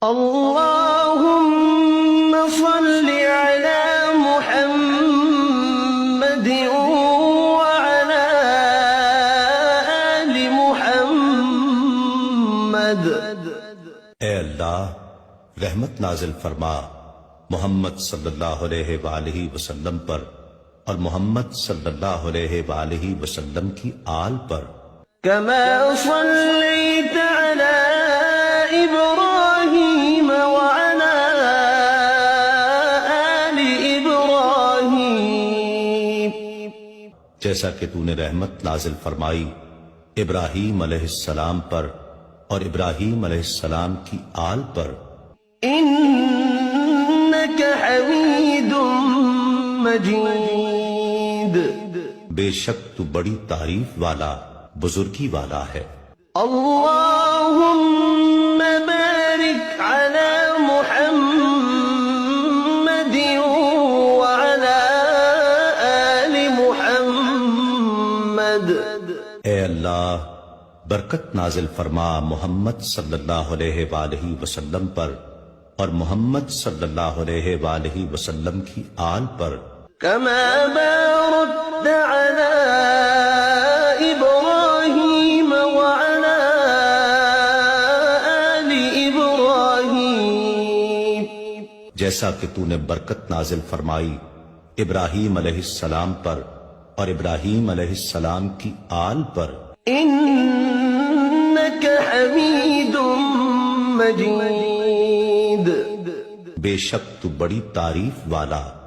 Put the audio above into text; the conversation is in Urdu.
اللهم صل على محمد وعلى آل محمد۔ اے اللہ رحمت نازل فرما محمد صلی اللہ علیہ وآلہ وسلم پر اور محمد صلی اللہ علیہ وآلہ وسلم کی آل پر۔ كما صليت على إبراهيم وعلى آل إبراهيم، جیسا کہ تو نے رحمت نازل فرمائی ابراہیم علیہ السلام پر اور ابراہیم علیہ السلام کی آل پر۔ إنك حميد مجيد، بے شک تو بڑی تعریف والا بزرگی والا ہے۔ اللهم بارك على محمد وعلى آل محمد۔ اے اللہ برکت نازل فرما محمد صلی اللہ علیہ وآلہ وسلم پر اور محمد صلی اللہ علیہ وآلہ وسلم کی آل پر۔ كما باركت على إبراهيم وعلى آل إبراهيم، جیسا کہ تو نے برکت نازل فرمائی ابراہیم علیہ السلام پر اور ابراہیم علیہ السلام کی آل پر۔ إنك حميد مجيد، بے شک تو بڑی تعریف والا